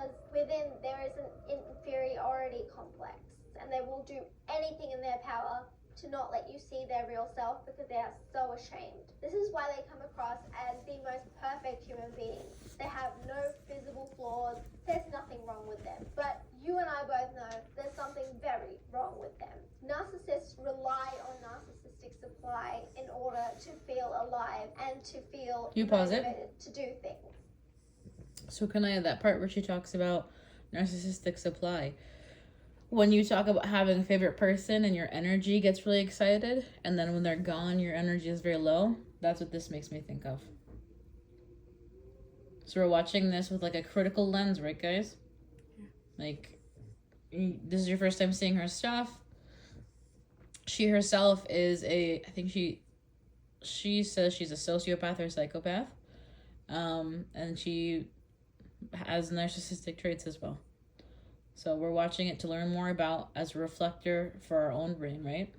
because within there is an inferiority complex, and they will do anything in their power to not let you see their real self because they are so ashamed. This is why they come across as the most perfect human beings. They have no visible flaws. There's nothing wrong with them. But you and I both know there's something very wrong with them. Narcissists rely on narcissistic supply in order to feel alive and to feel motivated to do things. So can I, that part where she talks about narcissistic supply, when you talk about having a favorite person and your energy gets really excited, and then when they're gone, your energy is very low, that's what this makes me think of. So we're watching this with like a critical lens, right, guys? Like, this is your first time seeing her stuff. She herself is I think she says she's a sociopath or psychopath. And she has narcissistic traits as well. So we're watching it to learn more about as a reflector for our own brain, right?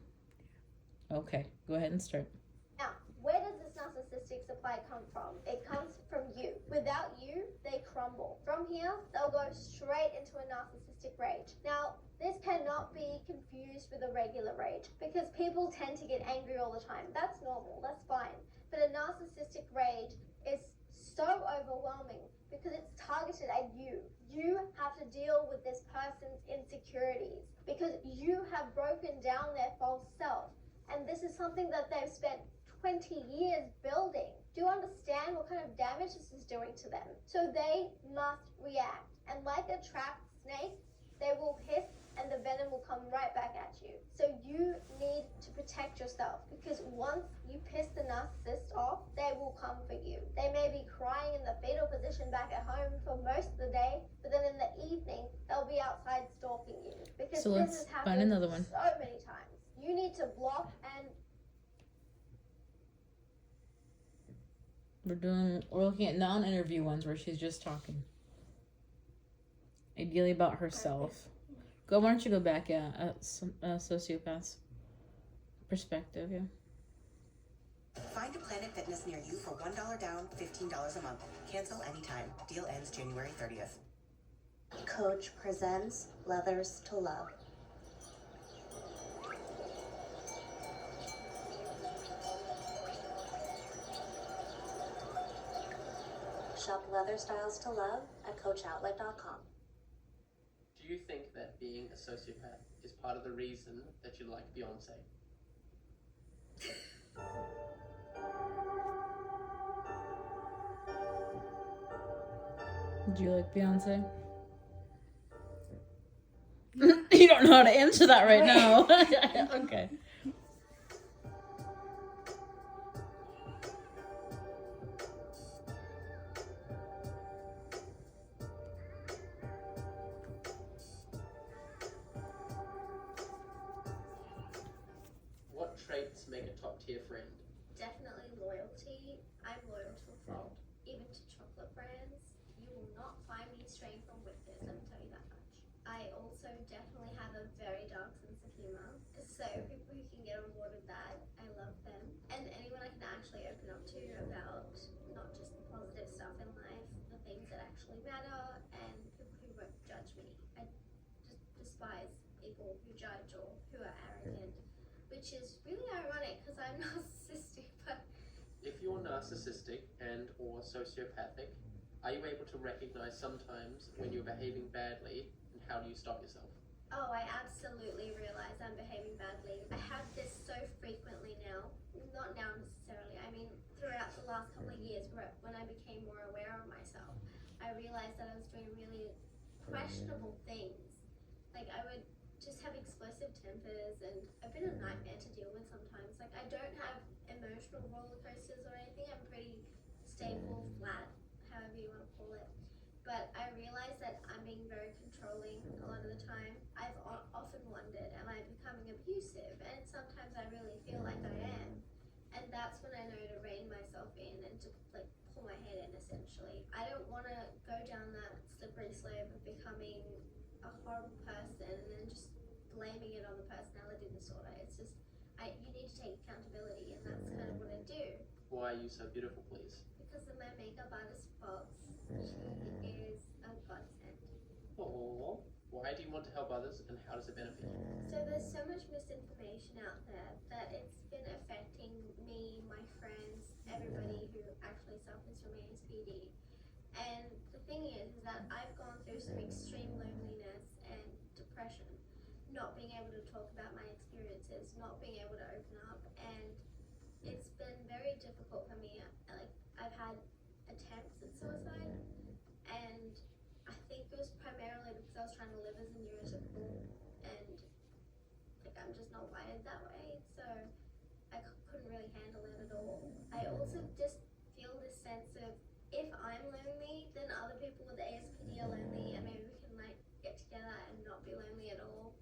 Okay, go ahead and start. Now, where does this narcissistic supply come from? It comes from you. Without you, they crumble. From here, they'll go straight into a narcissistic rage. Now, this cannot be confused with a regular rage because people tend to get angry all the time. That's normal, that's fine. But a narcissistic rage is so overwhelming because it's targeted at you. You have to deal with this person's insecurities because you have broken down their false self. And this is something that they've spent 20 years building. Do you understand what kind of damage this is doing to them? So they must react. And like a trapped snake, they will hiss and the venom will come right back at you. So you need to protect yourself because once you piss the narcissist off, they will come for you. They may be crying in the fetal position back at home for most of the day, but then in the evening, they'll be outside stalking you. Because so this has happened another one. so many times. You need to block and... We're looking at non-interview ones where she's just talking. Ideally about herself. Go, why don't you go back, sociopath's perspective, yeah. Find a Planet Fitness near you for $1 down, $15 a month. Cancel anytime. Deal ends January 30th. Coach presents Leathers to Love. Shop leather styles to love at coachoutlet.com. Do you think that being a sociopath is part of the reason that you like Beyonce? Do you like Beyonce? You don't know how to answer that right now. Okay. What traits make a top-tier friend? Definitely loyalty. I'm loyal to a fault, even to chocolate brands. You will not find me straying from witness, let me tell you that much. I also definitely have a very dark sense of humor, so people who can get on board with that, I love them. And anyone I can actually open up to about not just the positive stuff in life, the things that actually matter, and people who won't judge me. I just despise people who judge or who are arrogant, which is really ironic because I'm narcissistic, but... If you're narcissistic and or sociopathic, are you able to recognize sometimes when you're behaving badly, and how do you stop yourself? Oh, I absolutely realize I'm behaving badly. I have this so frequently now. Not now necessarily, I mean throughout the last couple of years when I became more aware of myself. I realized that I was doing really questionable things. Like I would just have explosive tempers and I've been a nightmare to deal with sometimes. Like I don't have emotional roller coasters or anything. I'm pretty stable, flat, however you want to call it. But I realize that I'm being very controlling a lot of the time. I've often wondered, am I becoming abusive? And sometimes I really feel like I am. And that's when I know to rein myself in and to like pull my head in essentially. I don't want to go down that slippery slope of becoming a horrible person and then just blaming it on the personality disorder. It's just, you need to take accountability and that's kind of what I do. Why are you so beautiful, please? Because of my makeup artist Fox. She is a godsend. want to help others, and how does it benefit you? So there's so much misinformation out there that it's been affecting me, my friends, everybody who actually suffers from ASPD. And the thing is that I've gone through some extreme loneliness and depression, not being able to talk about my experiences, not being able to open up, and it's been very difficult for me. Like, I've had attempts at suicide, and I think it was primarily because I was trying to live as a neurotypical, and like I'm just not wired that way, so I couldn't really handle it at all. I also just feel this sense of, if I'm lonely, then other people with ASPD are lonely, and maybe we can like get together and not be lonely at all.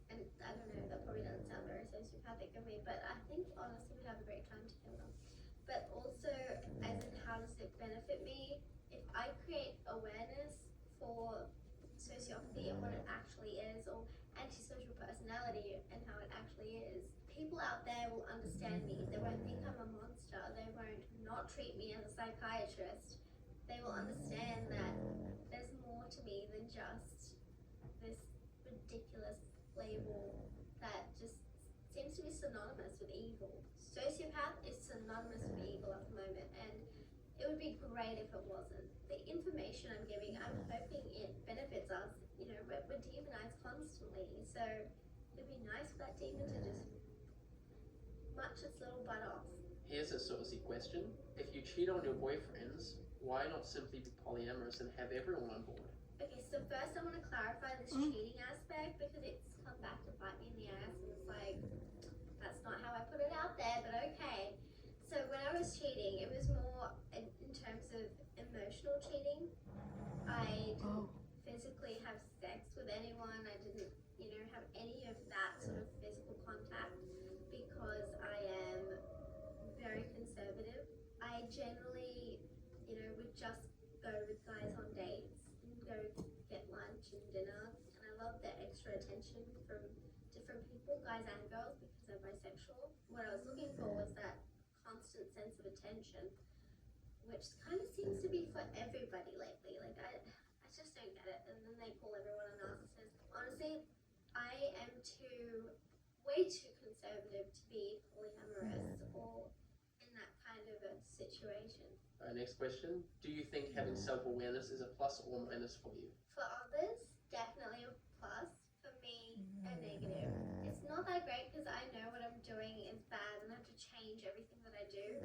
And I don't know, that probably doesn't sound very sociopathic of me, but I think honestly we'd have a great time together. But also, as in how does it benefit me? If I create awareness for sociopathy and what it actually is, or antisocial personality and how it actually is, people out there will understand me. They won't think I'm a monster. They won't not treat me as a psychiatrist. They will understand that there's more to me than just this ridiculous label that just seems to be synonymous with evil. Sociopath is synonymous with evil at the moment, and it would be great if it wasn't. The information I'm giving, I'm hoping it benefits us. You know, we're demonized constantly, so it'd be nice for that demon to just march its little butt off. Here's a saucy question. If you cheat on your boyfriends, why not simply be polyamorous and have everyone on board? Okay, so first I want to clarify this cheating aspect, because it's come back to bite me in the ass, and it's like, that's not how I put it out there, but okay. So when I was cheating, it was more in terms of emotional cheating. I didn't physically have sex with anyone. I didn't, you know, have any of that sort of physical contact, because I am very conservative. I generally, you know, would just go with guys on dates and go get lunch and dinner, and I love the extra attention from different people, guys and girls, because I'm bisexual. What I was looking for was that constant sense of attention, which kind of seems to be for everybody lately. Like, I just don't get it, and then they call everyone a narcissist. Honestly, I am way too conservative to be polyamorous or in that kind of a situation. Next question. Do you think having self-awareness is a plus or minus for you? For others, definitely a plus. For me, a negative. It's not that great because I know what I'm doing is bad and I have to change everything that I do.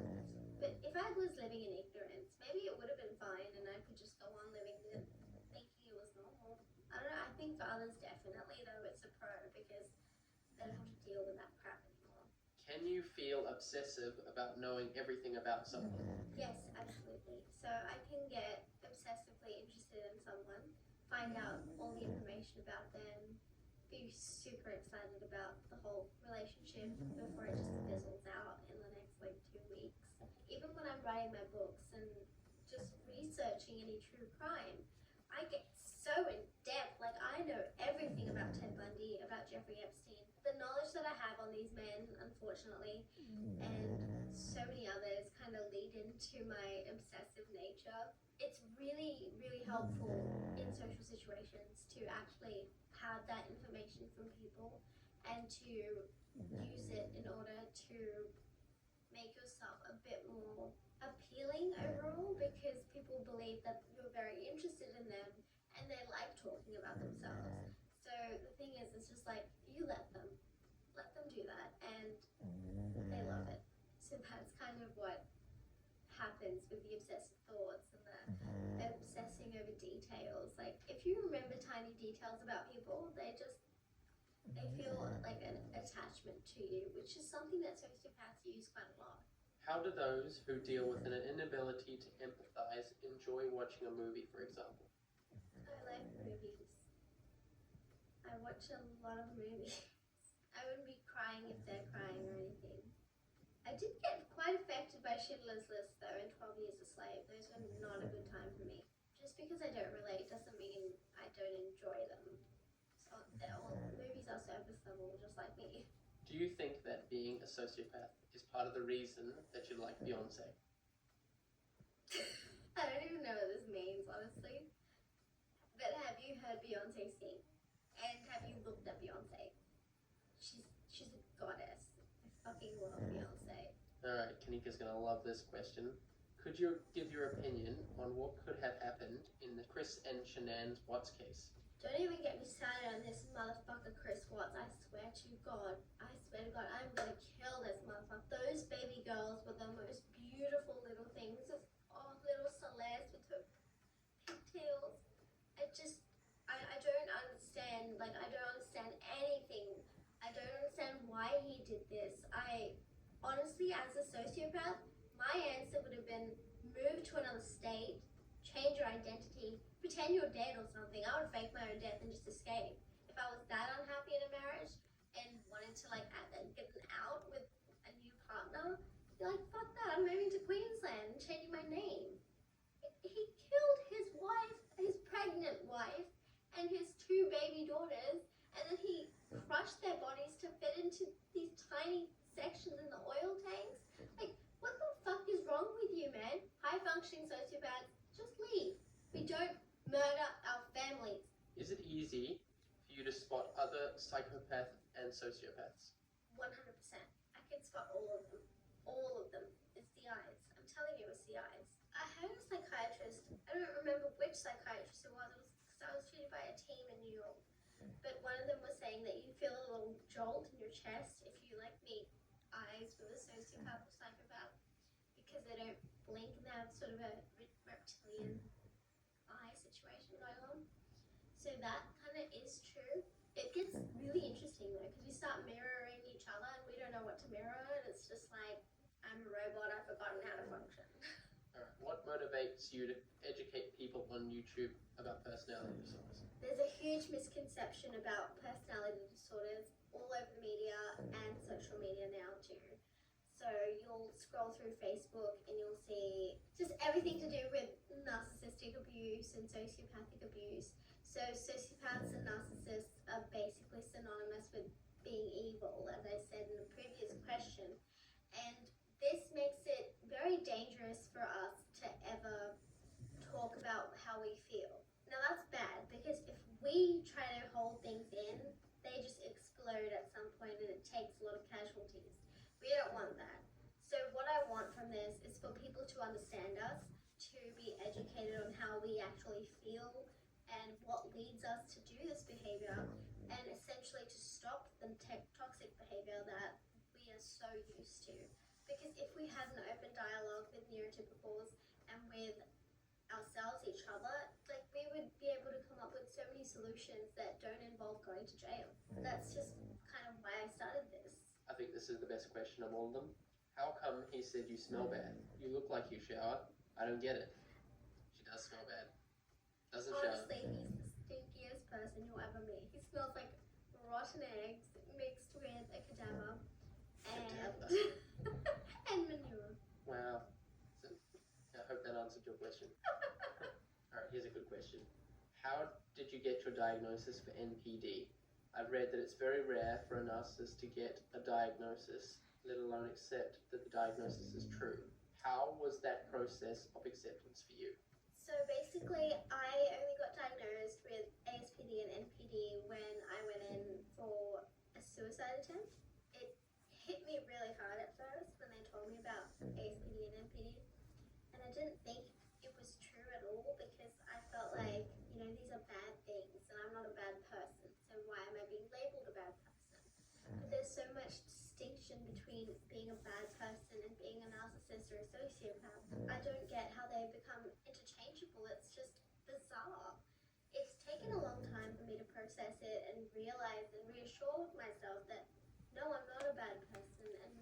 But if I was living in ignorance, maybe it would have been fine and I could just go on living it, thinking it was normal. I don't know, I think for others definitely though it's a pro, because they don't have to deal with that crap anymore. Can you feel obsessive about knowing everything about someone? Yes, absolutely. So I can get obsessively interested in someone, find out all the information about them, be super excited about the whole relationship before it just fizzles out in the next like 2 weeks. Even when I'm writing my books and just researching any true crime, I get so in depth. Like, I know everything about Ted Bundy, about Jeffrey Epstein. The knowledge that I have on these men, unfortunately, and so many others kind of lead into my obsessive nature. It's really, really helpful in social situations to actually have that information from people and to use it in order to make yourself a bit more appealing overall, because people believe that you're very interested in them and they like talking about themselves. So the thing is, it's just like, you let them do that, and they love it. So that's kind of what happens with the obsessive thoughts and the obsessing over details. Like, if you remember tiny details about people, they feel like an attachment to you, which is something that sociopaths use quite a lot. How do those who deal with an inability to empathize enjoy watching a movie, for example? I like movies. I watch a lot of movies. I wouldn't be crying if they're crying or anything. I did get quite affected by Schindler's List though in 12 Years a Slave. Those were not a good time for me. Just because I don't relate doesn't mean I don't enjoy them. So all movies are surface level, just like me. Do you think that being a sociopath is part of the reason that you like Beyonce? I don't even know what this means, honestly. But have you heard Beyonce sing? And have you looked at Beyonce? She's a goddess. I fucking love Beyonce. Alright, Kanika's gonna love this question. Could you give your opinion on what could have happened in the Chris and Shanann's Watts case? Don't even get me started on this motherfucker Chris Watts. I swear to God, I'm gonna kill this motherfucker. Those baby girls were the most beautiful little things. Oh, little Celeste with her pigtails. I don't understand. Like, I don't understand anything. I don't understand why he did this. I honestly, as a sociopath, my answer would have been move to another state, change your identity, pretend you're dead or something. I would fake my own death and just escape. If I was that unhappy in a marriage and wanted to like get an out with a new partner, be like, fuck that, I'm moving to Queensland and changing my name. He killed his wife, his pregnant wife, and his 2 baby daughters, and then he crushed their bodies to fit into these tiny sections in the oil tanks. Like, what the fuck is wrong with you, man? High functioning sociopaths, just leave. We don't murder our families. Is it easy for you to spot other psychopaths and sociopaths? 100%. I can spot all of them. All of them. It's the eyes. I'm telling you, it's the eyes. I had a psychiatrist. I don't remember which psychiatrist it was. Because I was treated by a team in New York. But one of them was saying that you feel a little jolt in your chest if you like meet eyes with a sociopath or psychopath, because they don't blink and they have sort of a reptilian eye situation going on. So that kind of is true. It gets really interesting though, because we start mirroring each other and we don't know what to mirror, and it's just like, I'm a robot, I've forgotten how to function. Alright, what motivates you to educate people on YouTube about personality disorders? There's a huge misconception about personality disorders all over the media and social media now too. So you'll scroll through Facebook and you'll see just everything to do with narcissistic abuse and sociopathic abuse. So sociopaths and narcissists are basically synonymous with being evil, as I said in the previous question. And this makes it very dangerous for us to ever talk about how we feel. Now that's bad, because if we try to hold things in, they just explode at some point and it takes a lot of casualties. We don't want that. So what I want from this is for people to understand us, to be educated on how we actually feel and what leads us to do this behavior, and essentially to stop the toxic behavior that we are so used to. Because if we had an open dialogue with neurotypicals and with ourselves, each other, like, we would be able to come up with so many solutions that don't involve going to jail. That's just kind of why I started this. I think this is the best question of all of them. How come he said you smell bad? You look like you shower. I don't get it. She does smell bad. Doesn't shower. Honestly, he's the stinkiest person you'll ever meet. He smells like rotten eggs mixed with a cadaver and and manure. Wow. So, I hope that answered your question. Alright, here's a good question. How did you get your diagnosis for NPD? I've read that it's very rare for a narcissist to get a diagnosis, let alone accept that the diagnosis is true. How was that process of acceptance for you? So basically, I only got diagnosed with ASPD and NPD when I went in for a suicide attempt. It hit me really hard at first when they told me about ASPD and NPD, and I didn't think it was true at all, because I felt like, you know, these are bad things and I'm not a bad person, so why am I being labeled a bad person? But there's so much distinction between being a bad person and being a narcissist or a sociopath. I don't get how they become interchangeable. It's just bizarre. It's taken a long time for me to process it and realize and reassure myself that no, I'm not a bad person, and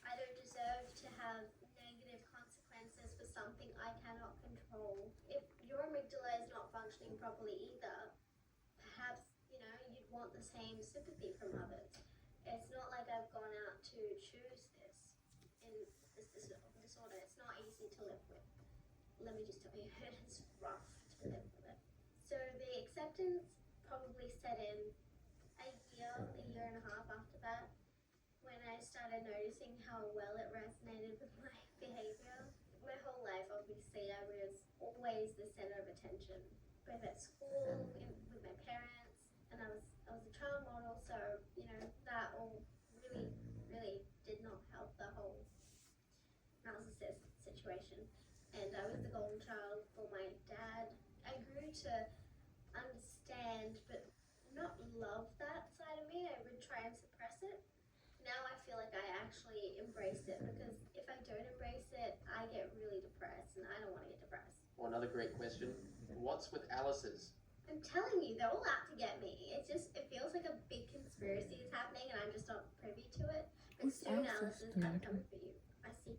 I don't deserve to have negative consequences for something I cannot control. If your amygdala is not functioning properly either, perhaps, you know, you'd want the same sympathy from others. It's not like I've gone out to choose this in this disorder. It's not easy to live with. Let me just tell you, it's rough to live with it. So the acceptance probably set in a year and a half after that, when I started noticing how well it resonated with my behavior. My whole life, obviously, I was always the center of attention, both at school, with my parents, and I was child model, so that all really did not help the whole narcissist situation. And I was the golden child for my dad. I grew to understand but not love that side of me. I would try and suppress it. Now I feel like I actually embrace it, because if I don't embrace it, I get really depressed, and I don't want to get depressed. Well, another great question. What's with Alice's? I'm telling you, they're all out to get me. It feels like a big conspiracy is happening, and I'm just not privy to it. But Who's soon, Alice's Alice, I'm character? coming for you. I see.